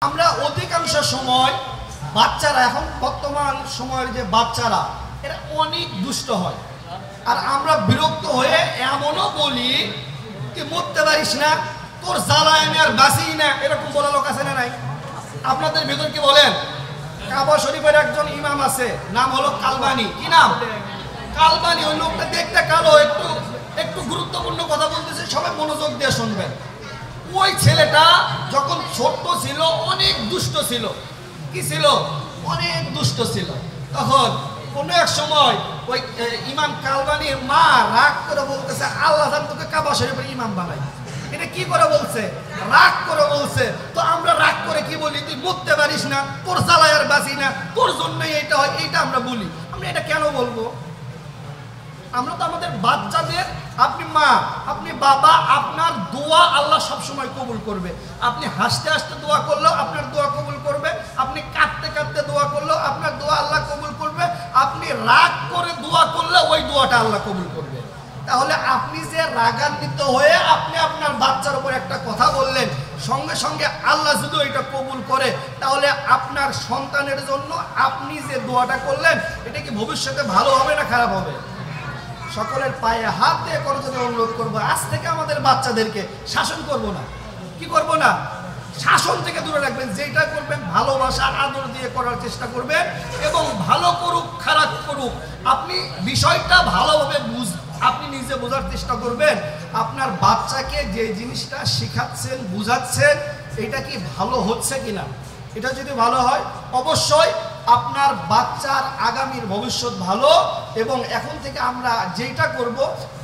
আমরা অধিকাংশ সময় বাচ্চারা এখন বর্তমান সময়ের যে বাচ্চারা এরা অনেক দুষ্ট হয়, আর আমরা বিরক্ত হয়ে এমনও বলি তুই মরতে পারিস না, তোর জ্বালায় আমি আর বাঁচি না, এরকম বলা লোক আছে না নাই? আপনাদের ভেতর কি বলেন? কাবা শরীফের একজন ইমাম আছে, নাম হলো কালবানি। কি নাম? কালবানি। ওই লোকটা দেখতে কালো, একটু একটু গুরুত্বপূর্ণ কথা বলতেছে, সবাই মনোযোগ দিয়ে শুনবেন। ওই ছেলেটা যখন ছোট্ট ছিল অনেক দুষ্ট ছিল। কি ছিল? অনেক দুষ্ট ছিল। তখন কোনো এক সময় ওই ইমাম কালবানির মা রাগ করে বলতেছে, আল্লাহ তোকে কাবা শরীফের ইমাম বানাই। এটা কি করে বলছে? রাগ করে বলছে। তো আমরা রাগ করে কি বলি? তুই মরতে পারিস না, তোর জ্বালায় আর বাঁচি না, তোর জন্যই এটা হয়, এইটা আমরা বলি। আমরা এটা কেন বলবো? আমরা তো আমাদের বাচ্চাদের, আপনি মা, আপনি বাবা, আপনার দোয়া আল্লাহ সবসময় কবুল করবে। আপনি হাসতে হাসতে দোয়া করলেও আপনার দোয়া কবুল করবে, আপনি কাঁদতে কাঁদতে দোয়া করলেও আপনার দোয়া আল্লাহ কবুল করবে, আপনি রাগ করে দোয়া করলে ওই দোয়াটা আল্লাহ কবুল করবে। তাহলে আপনি যে রাগান্বিত হয়ে আপনি আপনার বাচ্চার উপর একটা কথা বললেন, সঙ্গে সঙ্গে আল্লাহ যদি ওইটা কবুল করে, তাহলে আপনার সন্তানের জন্য আপনি যে দোয়াটা করলেন এটা কি ভবিষ্যতে ভালো হবে না খারাপ হবে? সকলের পায়ে হাত দিয়ে করজোড়ে অনুরোধ করবো, আজ থেকে আমাদের বাচ্চাদেরকে শাসন করব না। কি করব না? শাসন থেকে দূরে রাখবেন। যেটা করবেন ভালোবাসা আদর দিয়ে করার চেষ্টা করবেন, এবং ভালো করুক খারাপ করুক আপনি বিষয়টা ভালোভাবে আপনি নিজে বোঝার চেষ্টা করবেন। আপনার বাচ্চাকে যে জিনিসটা শেখাচ্ছেন, বুঝাচ্ছেন, এটা কি ভালো হচ্ছে কিনা। এটা যদি ভালো হয় অবশ্যই আপনার বাচ্চার আগামীর ভবিষ্যৎ ভালো। এবং এখন থেকে আমরা যেটা করব,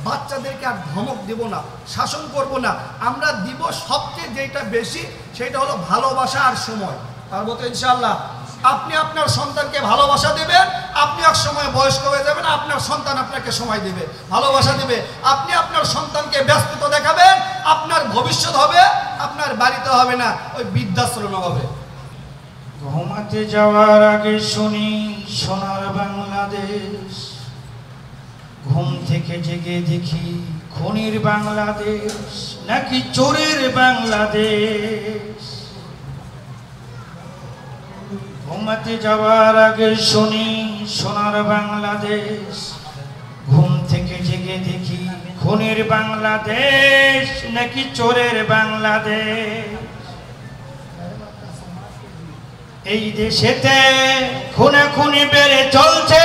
বাচ্চাদেরকে আর ধমক দেব না, শাসন করব না, আমরা দিব সবচেয়ে যেটা বেশি, সেটা হলো ভালোবাসা আর সময়। পারবো তো ইনশাআল্লাহ? আপনি আপনার সন্তানকে ভালোবাসা দেবেন, আপনি এক সময় বয়স্ক হয়ে যাবেন, আপনার সন্তান আপনাকে সময় দেবে, ভালোবাসা দেবে। আপনি আপনার সন্তানকে ব্যস্ততা দেখাবেন, আপনার ভবিষ্যৎ হবে, আপনার বাড়িতে হবে না, ওই বৃদ্ধাশ্রমে হবে। ঘুমাতে যাওয়ার আগে শুনি সোনার বাংলাদেশ, ঘুম থেকে জেগে দেখি খুনির বাংলাদেশ নাকি চোরের বাংলাদেশ। ঘুমাতে যাওয়ার আগে শুনি সোনার বাংলাদেশ, ঘুম থেকে জেগে দেখি খুনির বাংলাদেশ নাকি চোরের বাংলাদেশ। এই দেশেতে খুনাখুনি বেড়ে চলছে,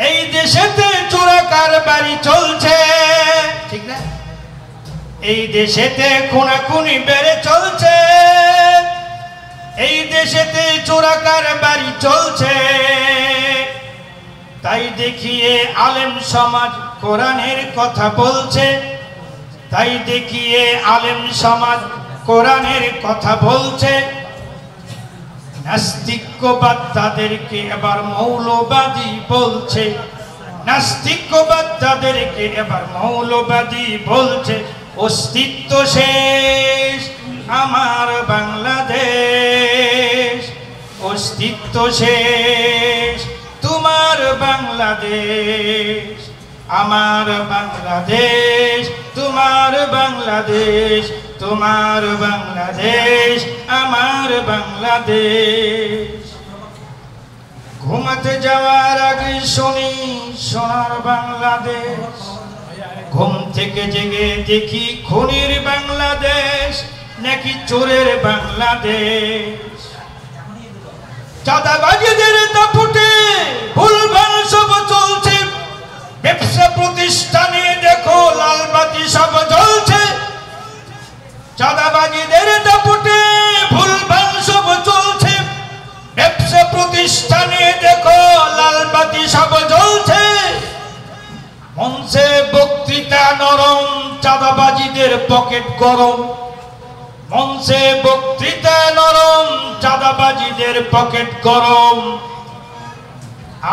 এই দেশেতে চোরা কারবারি চলছে, ঠিক না? এই দেশেতে খুনাখুনি বেড়ে চলছে, এই দেশেতে চোরা কারবারি চলছে। তাই দেখিয়ে আলেম সমাজ কোরআনের কথা বলছে, তাই দেখিয়ে আলেম সমাজ কোরআনের কথা বলছে। নাস্তিক্যবাদ তাদেরকে এবার মৌলবাদী বলছে, নাস্তিক্যবাদ তাদেরকে এবার মৌলবাদী বলছে। অস্তিত্ব শেষ আমার বাংলাদেশ, অস্তিত্ব শেষ তোমার বাংলাদেশ, আমার বাংলাদেশ তোমার বাংলাদেশ, তোমার বাংলাদেশ আমার বাংলাদেশ। ঘুমাতে যাওয়ার আগে শুনি সোনার বাংলাদেশ, ঘুম থেকে জেগে দেখি খুনির বাংলাদেশ নাকি চোরের বাংলাদেশ। চাঁদাবাজীদের দাপুটে ভুলভাল সব চলছে, ব্যবসা প্রতিষ্ঠানে দেখো লালবাতি সব জ্বলছে। চাঁদাবাজীদের দাপুটে ভুলভাল সব চলছে, ব্যবসা প্রতিষ্ঠানে দেখো লালবাতি সব জ্বলছে। মঞ্চে বক্তৃতা নরম, চাঁদাবাজীদের পকেট গরম, মঞ্চে বক্তৃতা নরম, চাঁদাবাজীদের পকেট গরম।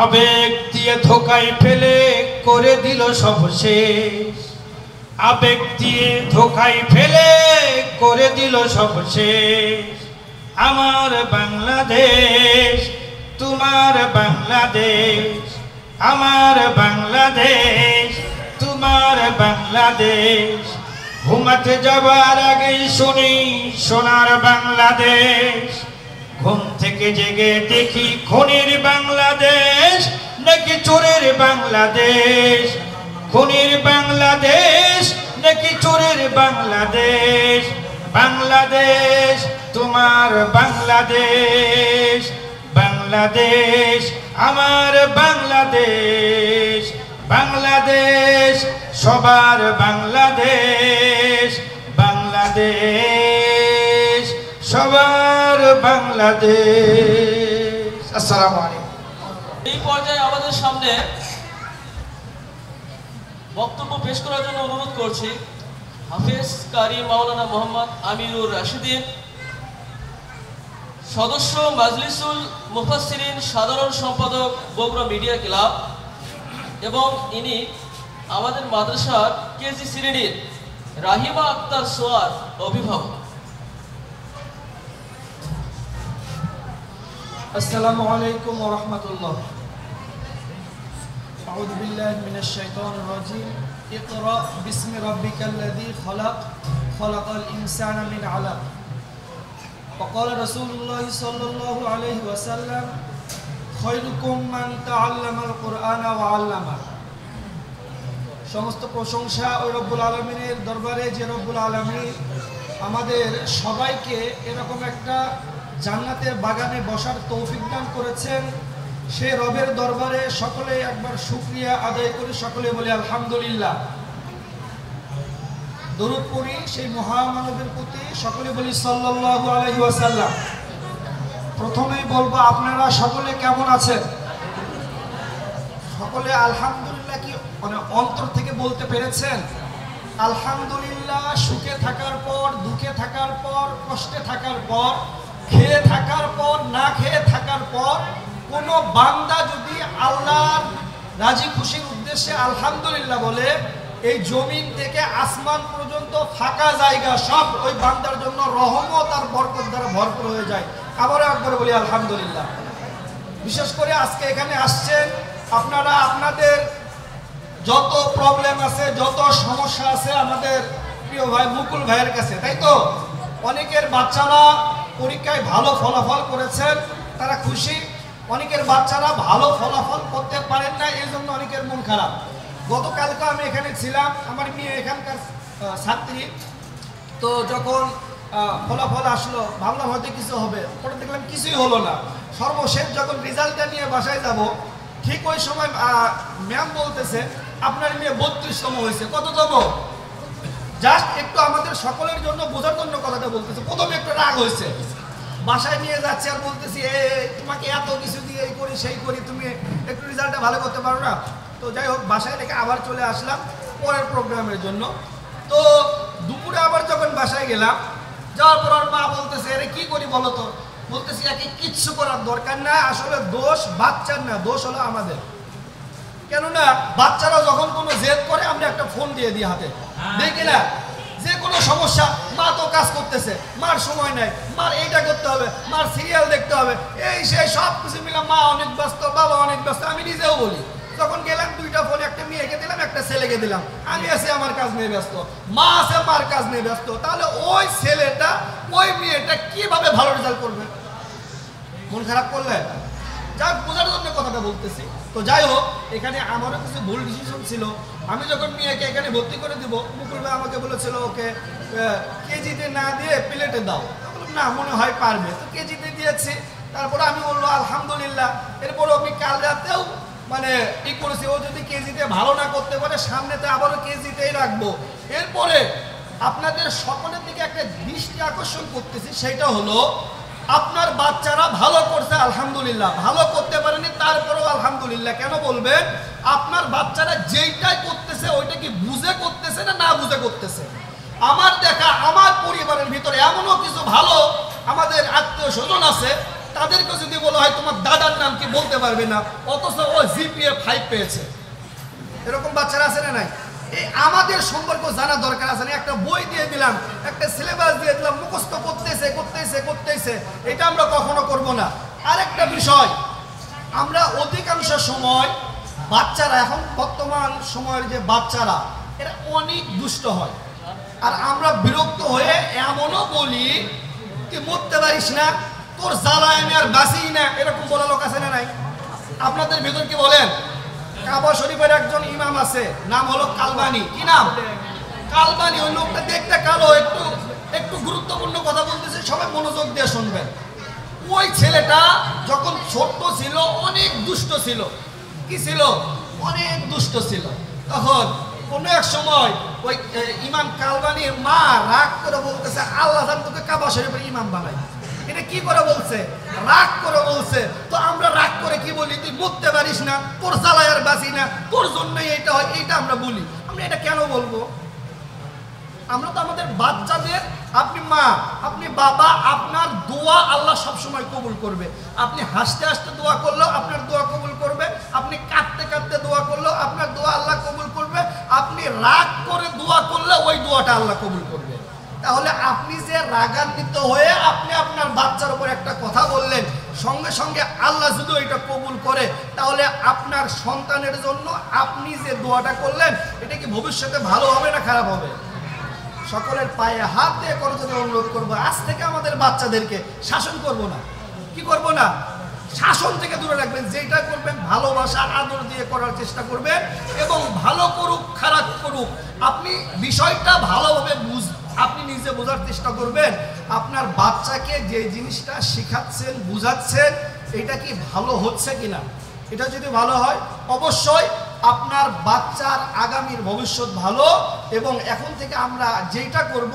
আবেগ দিয়ে ধোকায় ফেলে করে দিল সব শেষ, আবেগ দিয়ে ধোকায় ফেলে করে দিল সব শেষ। আমার বাংলাদেশ তোমার বাংলাদেশ, আমার বাংলাদেশ তোমার বাংলাদেশ, ঘুমাতে যাবার আগেই শুনি সোনার বাংলাদেশ, ঘুম থেকে জেগে দেখি খুনির বাংলাদেশ নাকি চোরের বাংলাদেশ, খুনির বাংলাদেশ নাকি চোরের বাংলাদেশ। বাংলাদেশ তোমার বাংলাদেশ, বাংলাদেশ আমার বাংলাদেশ, বাংলাদেশ সবার বাংলাদেশ, বাংলাদেশ সবার বাংলাদেশ। আসসালামু আলাইকুম। এই পর্যায়ে আমাদের সামনে বক্তব্য পেশ করার জন্য অনুরোধ করছি হাফেজ কারি মাওলানা মোহাম্মদ আমিরুর রাশিদিন, সদস্য মাজলিসুল মুফাসসিরিন, সাধারণ সম্পাদক বগুড়া মিডিয়া ক্লাব, এবং ইনি আমাদের মাদ্রাসার কেজি শ্রেণীর রাহিমা আক্তার সোয়ার অভিভাবক। আসসালামু আলাইকুম ওয়া রাহমাতুল্লাহ। আউযু বিল্লাহি মিনাশ শাইতানির রাজীম। ইকরা বিসমি রাব্বিকাল্লাযী খালাক, খালাকাল ইনসানা মিন আলাক। وقال رسول الله صلى الله عليه وسلم خيركم من تعلم القرآن وعلمه। সমস্ত প্রশংসা ওই রব্বুল আলামিনের দরবারে, যে রব্বুল আলামিন আমাদের সবাইকে এরকম একটা জান্নাতের বাগানে বসার তৌফিক দান করেছেন। সেই রবের দরবারে সকলে একবার শুকরিয়া আদায় করি, সকলে বলি আলহামদুলিল্লাহ। দরুদ পড়ি সেই মহামানবের প্রতি, সকলে বলি সাল্লাল্লাহু আলাইহি ওয়াসাল্লাম। প্রথমেই বলবো আপনারা সকলে কেমন আছেন? সকলে আলহামদুলিল্লাহ কি মানে অন্তর থেকে বলতে পেরেছেন? আলহামদুলিল্লাহ। সুখে থাকার পর, দুঃখে থাকার পর, কষ্টে থাকার পর, খেয়ে থাকার পর, না খেয়ে থাকার পর কোনো বান্দা যদি আল্লাহর রাজি খুশির উদ্দেশ্যে আলহামদুলিল্লাহ বলে, এই জমিন থেকে আসমান পর্যন্ত ফাঁকা জায়গা সব ওই বান্দার জন্য রহমত আর বরকত দ্বারা ভরপুর হয়ে যায়। আবারও একবার বলি আলহামদুলিল্লাহ। বিশেষ করে আজকে এখানে আসছেন আপনারা, আপনাদের যত প্রবলেম আছে, যত সমস্যা আছে আমাদের প্রিয় ভাই মুকুল ভাইয়ের কাছে, তাই তো? অনেকের বাচ্চারা পরীক্ষায় ভালো ফলাফল করেছেন, তারা খুশি। অনেকের বাচ্চারা ভালো ফলাফল করতে পারেন না, এই জন্য অনেকের মন খারাপ। গতকালকে আমি এখানে ছিলাম, আমার মেয়ে এখানকার ছাত্রী। তো যখন ফলাফল আসলো ভাবলাম হয়তো কিছু হবে, পরে দেখলাম কিছুই হলো না। সর্বশেষ যখন রেজাল্টটা নিয়ে বাসায় যাব, ঠিক ওই সময় ম্যাম বলতেছে আপনার মেয়ে 32তম হয়েছে। কততম? জাস্ট একটু আমাদের সকলের জন্য বোঝার জন্য কথাটা বলতেছে। প্রথমে একটু রাগ হয়েছে, বাসায় নিয়ে যাচ্ছে আর বলতেছি তোমাকে এত কিছু দিয়ে এই করি সেই করি, তুমি একটু রেজাল্টটা ভালো করতে পারো না। তো যাই হোক, বাসায় থেকে আবার চলে আসলাম পরের প্রোগ্রামের জন্য। তো দুপুরে আবার যখন বাসায় গেলাম, যাওয়ার পর আর মা বলতেছে আরে কি করি বলো তো? বলতেছি একে কিচ্ছু করার দরকার না, আসলে দোষ বাচ্চার না, দোষ হলো আমাদের। কেননা বাচ্চারা যখন কোনো জেদ করে আমরা একটা ফোন দিয়ে দিই হাতে, দেখি না যে কোনো সমস্যা, মা তো কাজ করতেছে, মার সময় নাই, মার এইটা করতে হবে, মার সিরিয়াল দেখতে হবে, এই সেই সব কিছু মিলে মা অনেক ব্যস্ত, বাবা অনেক ব্যস্ত। আমি নিজেও বলি, যখন গেলাম দুইটা ফোন, একটা মেয়েকে দিলাম, একটা ছেলেকে দিলাম। আমি আছি আমার কাজ নিয়ে ব্যস্ত, মা আছে মার কাজ নিয়ে ব্যস্ত। তাহলে ওই ছেলেটা ওই মেয়েটা কিভাবে ভালো রেজাল্ট করবে? মন খারাপ করলে যাক, বোঝার জন্য কথাটা বলতেছি। তো যাই হোক, এখানে আমারও কিছু ভুল ডিসিশন ছিল। আমি যখন মেয়েকে এখানে ভর্তি করে দিব, মুকুল ভাই আমাকে বলেছিল ওকে কেজিতে না দিয়ে প্লেটে দাও। না, মনে হয় পারবে, তো কেজিতে দিয়েছি। তারপরে আমি বললো আলহামদুলিল্লাহ। এরপরে আমি কাল রাতেও মানে ই করেছি, ও যদি কেজিতে ভালো না করতে পারে সামনেতে আবারও কেজিতেই রাখবো। এরপরে আপনাদের সকলের দিকে একটা দৃষ্টি আকর্ষণ করতেছি, সেটা হলো আপনার বাচ্চারা ভালো করছে আলহামদুলিল্লাহ, ভালো করতে পারেনি তারপরেও আলহামদুলিল্লাহ। কেন বলবেন? আপনার বাচ্চারা যেইটাই করতেছে ওইটা কি বুঝে করতেছে না না বুঝে করতেছে? আমার দেখা আমার পরিবারের ভিতরে এমনও কিছু ভালো আমাদের আত্মীয় স্বজন আছে, তাদেরকে যদি বলা হয় তোমার দাদার নাম কি বলতে পারবে না, অথচ ও জিপিএ 5 পেয়েছে। এরকম বাচ্চারা আছে না নাই? এই আমাদের সম্পর্ক জানা দরকার আছে না? একটা বই দিয়ে দিলাম, একটা সিলেবাস দিয়ে দিলাম, মুখস্থ করতেছে করতেছে করতেছে, এটা আমরা কখনো করব না। আরেকটা বিষয়, আমরা অধিকাংশ সময় বাচ্চারা, এখন বর্তমান সময়ের যে বাচ্চারা, এরা অনেক দুষ্ট হয়। আর আমরা বিরক্ত হয়ে এমনও বলি তুই মরতে পারিস না, তোর জ্বালায় আমি আর বাঁচি না, এরকম বলা লোক আছে না নাই? আপনাদের ভেতর কি বলেন? কাবা শরীফের একজন ইমাম আছে, নাম হলো কালবানি। কি নাম? কালবানি। ওই লোকটা দেখতে কালো, একটু একটু গুরুত্বপূর্ণ কথা বলতেছে, সবাই মনোযোগ দিয়ে শুনবেন। ওই ছেলেটা যখন ছোট্ট ছিল অনেক দুষ্ট ছিল। কি ছিল? অনেক দুষ্ট ছিল। তখন কোনো এক সময় ওই ইমাম কালবানির মা রাগ করে বলতেছে, আল্লাহ জান তোকে কাবা শরীফের ইমাম বানাই। এটা কি করে বলছে? রাগ করে বলছে। তো আমরা রাগ করে কি বলি? তুই মরতে পারিস না, তোর জ্বালায় আর বাঁচি না, তোর জন্যই এটা হয়, এইটা আমরা বলি। আমরা এটা কেন বলবো? আমরা তো আমাদের বাচ্চাদের, আপনি মা, আপনি বাবা, আপনার দোয়া আল্লাহ সবসময় কবুল করবে। আপনি হাসতে হাসতে দোয়া করলেও আপনার দোয়া কবুল করবে, আপনি কাঁদতে কাঁদতে দোয়া করলেও আপনার দোয়া আল্লাহ কবুল করবে, আপনি রাগ করে দোয়া করলে ওই দোয়াটা আল্লাহ কবুল করবে। তাহলে আপনি যে রাগান্বিত হয়ে আপনি আপনার বাচ্চার উপর একটা কথা বললেন, সঙ্গে সঙ্গে আল্লাহ যদি ওইটা কবুল করে, তাহলে আপনার সন্তানের জন্য আপনি যে দোয়াটা করলেন এটা কি ভবিষ্যতে ভালো হবে না খারাপ হবে? সকলের পায়ে হাত দিয়ে করজোড়ে অনুরোধ করবো, আজ থেকে আমাদের বাচ্চাদেরকে শাসন করব না। কি করব না? শাসন থেকে দূরে রাখবেন। যেটা করবেন ভালোবাসা আদর দিয়ে করার চেষ্টা করবেন, এবং ভালো করুক খারাপ করুক আপনি বিষয়টা ভালোভাবে আপনি নিজে বোঝার চেষ্টা করবেন। আপনার বাচ্চাকে যে জিনিসটা শেখাচ্ছেন, বুঝাচ্ছেন, এটা কি ভালো হচ্ছে কিনা। এটা যদি ভালো হয় অবশ্যই আপনার বাচ্চার আগামীর ভবিষ্যৎ ভালো। এবং এখন থেকে আমরা যেটা করব,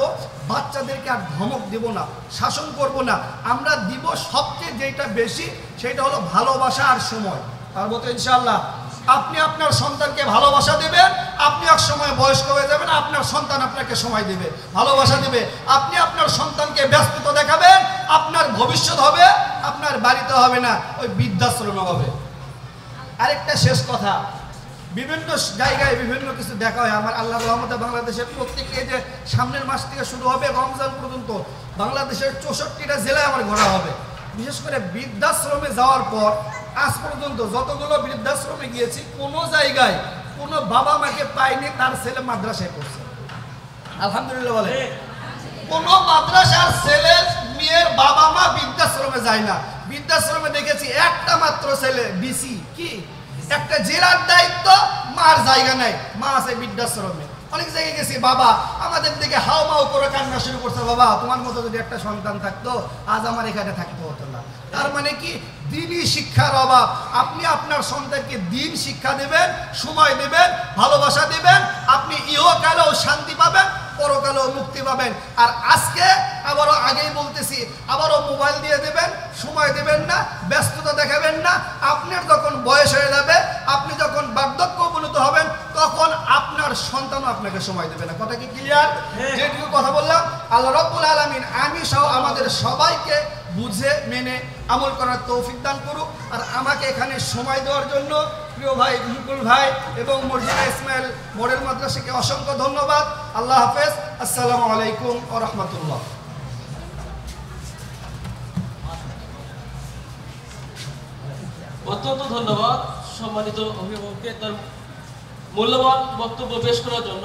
বাচ্চাদেরকে আর ধমক দেব না, শাসন করব না, আমরা দিব সবচেয়ে যেটা বেশি, সেটা হলো ভালোবাসা আর সময়। পারবো তো ইনশাআল্লাহ? আপনি আপনার সন্তানকে ভালোবাসা দেবেন, আপনি এক সময় বয়স্ক হয়ে যাবেন, আপনার সন্তান আপনাকে সময় দেবে, ভালোবাসা দেবে। আপনি আপনার সন্তানকে ব্যস্ততা দেখাবেন, আপনার ভবিষ্যৎ হবে, আপনার বাড়িতে হবে না, ওই বৃদ্ধাশ্রমে হবে। আরেকটা শেষ কথা, বিভিন্ন জায়গায় বিভিন্ন কিছু দেখা হয়। আমার আল্লাহর রহমতে বাংলাদেশের প্রত্যেককে যে সামনের মাস থেকে শুরু হবে রমজান পর্যন্ত বাংলাদেশের 64টা জেলায় আমার ঘোরা হবে। বিশেষ করে বৃদ্ধাশ্রমে যাওয়ার পর আজ পর্যন্ত যতগুলো বৃদ্ধাশ্রমে গিয়েছি, কোনো জায়গায় কোনো বাবা মাকে পাইনি তার ছেলে মাদ্রাসায় পড়ছে। আলহামদুলিল্লাহ বলে। কোনো মাদ্রাসার ছেলে মেয়ের বাবা মা বৃদ্ধাশ্রমে যায় না। বৃদ্ধাশ্রমে দেখেছি একটা মাত্র ছেলে বিসি, কি একটা জেলার দায়িত্ব, মার জায়গা নেই, মা আছে বৃদ্ধাশ্রমে। অনেক জায়গায় গেছি, বাবা আমাদের দিকে হাও মাও করে কান্না শুরু করছে, বাবা তোমার মতো যদি একটা সন্তান থাকতো আজ আমার এখানে থাকতে হতো না। তার মানে কি? দিনই শিক্ষার অভাব। আপনি আপনার সন্তানকে দিন শিক্ষা দেবেন, সময় দেবেন, ভালোবাসা দেবেন, আপনি ইহকালেও শান্তি পাবেন, পরকালেও মুক্তি পাবেন। আর আজকে আবারও আগেই বলতেছি, আবারও মোবাইল দিয়ে দেবেন, সময় দেবেন না, ব্যস্ততা দেখাবেন না। আপনার যখন বয়স হয়ে যাবে, আপনি যখন বার্ধক্য উপনীত হবেন, তখন আপনার সন্তানও আপনাকে সময় দেবে না। কথা কি ক্লিয়ার? যেটুকু কথা বললাম, আল্লাহ রাব্বুল আলামিন আমি সহ আমাদের সবাইকে বুঝে মেনে আমল করার তৌফিক দান করুক। আর আমাকে এখানে সময় দেওয়ার জন্য প্রিয় ভাই মুকুল ভাই এবং মর্জিনা ইসমাইল মডেল মাদ্রাসাকে অসংখ্য ধন্যবাদ। আল্লাহ হাফেজ। আসসালামু আলাইকুম ওয়া রাহমাতুল্লাহ। অত্যন্ত ধন্যবাদ সম্মানিত অভিভাবককে তার মূল্যবান বক্তব্য পেশ করার জন্য।